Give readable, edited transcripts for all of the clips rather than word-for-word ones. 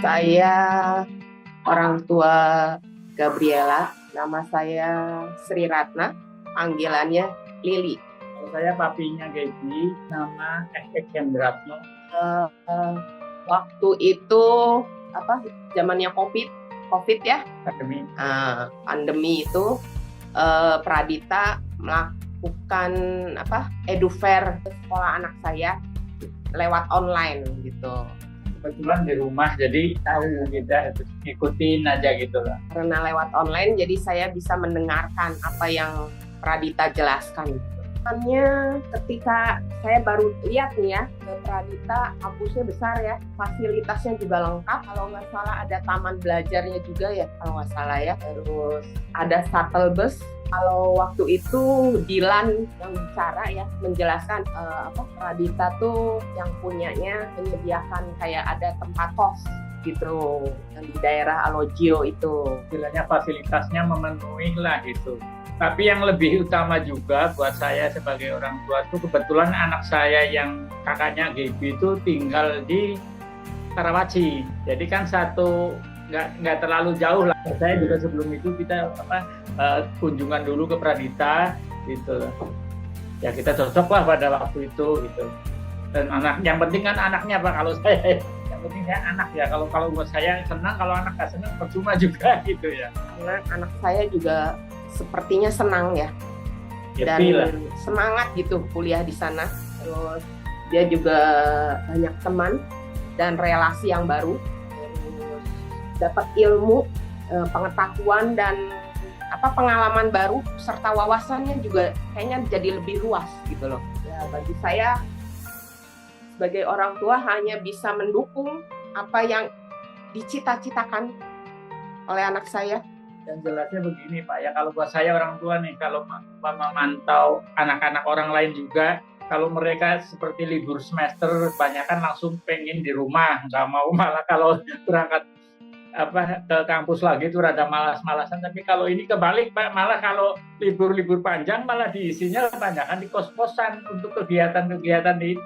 Saya orang tua Gabriela, nama saya Sri Ratna, panggilannya Lili. Kalau saya papinya Gaby, nama Hendratno. Waktu itu zamannya COVID ya, Akademi. pandemi itu Pradita melakukan edufair sekolah anak saya lewat online gitu. Kebetulan di rumah, jadi tahu kita ikutin aja gitu lah. Karena lewat online, jadi saya bisa mendengarkan apa yang Pradita jelaskan. Makanya ketika saya baru lihat nih ya, Pradita kampusnya besar ya, fasilitasnya juga lengkap. Kalau nggak salah ada taman belajarnya juga ya, kalau nggak salah ya. Terus ada shuttle bus. Kalau waktu itu Dilan yang bicara ya, menjelaskan Pradita tuh yang punyanya menyediakan kayak ada tempat kos gitu yang di daerah Alogio itu. Istilahnya fasilitasnya memenuhi lah gitu. Tapi yang lebih utama juga buat saya sebagai orang tua tuh kebetulan anak saya yang kakaknya Gaby itu tinggal di Karawaci. Jadi kan nggak terlalu jauh lah. Saya juga sebelum itu kita kunjungan dulu ke Pradita gitu. Ya kita cocok lah pada waktu itu gitu. Dan yang penting kan anaknya Pak. Kalau saya yang penting saya anak ya. Kalau buat saya senang, kalau anak nggak senang percuma juga gitu ya. Karena anak saya juga sepertinya senang ya. Dan semangat gitu kuliah di sana. Terus dia juga banyak teman dan relasi yang baru. Terus dapat ilmu, pengetahuan dan pengalaman baru serta wawasannya juga kayaknya jadi lebih luas gitu loh. Ya, bagi saya sebagai orang tua hanya bisa mendukung apa yang dicita-citakan oleh anak saya. Yang jelasnya begini Pak ya, kalau buat saya orang tua nih, kalau memantau anak-anak orang lain juga, kalau mereka seperti libur semester kebanyakan langsung pengen di rumah, nggak mau, malah kalau berangkat ke kampus lagi itu rada malas-malasan. Tapi kalau ini kebalik Pak, malah kalau libur panjang malah diisinya kebanyakan di kos-kosan untuk kegiatan-kegiatan di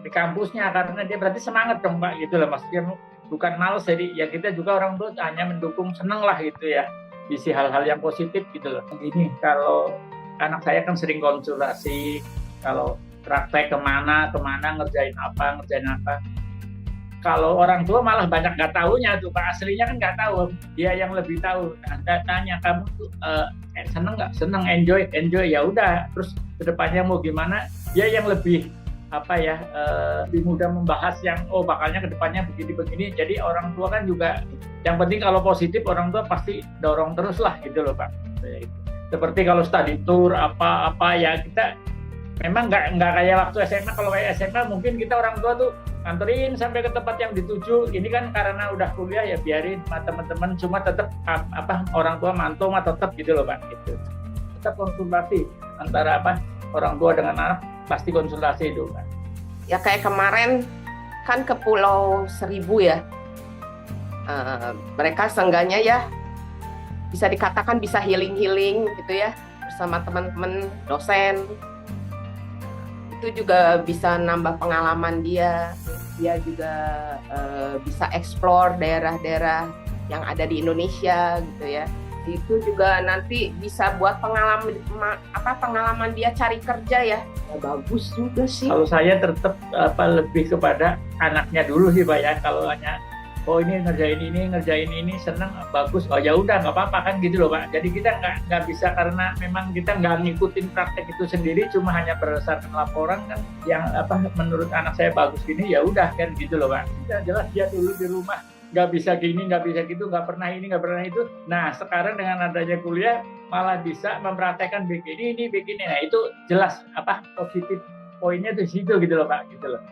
kampusnya, karena dia berarti semangat dong Pak gitu loh, maksudnya bukan males. Jadi ya kita juga orang tua hanya mendukung, seneng lah gitu ya, isi hal-hal yang positif gitu loh. Gini, kalau anak saya kan sering konsultasi, kalau praktek kemana ngerjain apa. Kalau orang tua malah banyak nggak tahunya tuh Pak, aslinya kan nggak tahu, dia yang lebih tahu. Nah, tanya kamu tuh seneng nggak? Seneng, enjoy ya udah. Terus kedepannya mau gimana? Dia yang lebih lebih mudah membahas yang bakalnya kedepannya begini. Jadi orang tua kan juga yang penting kalau positif orang tua pasti dorong terus lah gitu loh Pak. Seperti kalau study tour apa ya, kita memang nggak kayak waktu SMA. Kalau kayak SMA mungkin kita orang tua tuh nganterin sampai ke tempat yang dituju. Ini kan karena udah kuliah ya biarin sama teman-teman, cuma tetap orang tua mantau mah tetap gitu loh Pak. Gitu. Tetap konsultasi antara orang tua dengan anak, pasti konsultasi itu Pak. Ya kayak kemarin kan ke Pulau Seribu ya. Mereka seenggaknya ya bisa dikatakan bisa healing gitu ya bersama teman-teman dosen. Itu juga bisa nambah pengalaman dia juga bisa explore daerah-daerah yang ada di Indonesia gitu ya. Itu juga nanti bisa buat pengalaman dia cari kerja ya. Bagus juga sih. Kalau saya tetap lebih kepada anaknya dulu sih Pak ya. Kalau hanya ini ngerjain ini seneng, bagus, ya udah nggak apa-apa kan gitu loh Pak. Jadi kita nggak bisa, karena memang kita nggak ngikutin praktek itu sendiri, cuma hanya berdasarkan laporan kan yang menurut anak saya bagus gini, ya udah kan gitu loh Pak. Kita jelas dia dulu di rumah nggak bisa gini, nggak bisa gitu, nggak pernah ini, nggak pernah itu. Nah sekarang dengan adanya kuliah malah bisa mempraktekkan begini. Nah itu jelas positif poinnya di situ gitu loh Pak, gitu loh.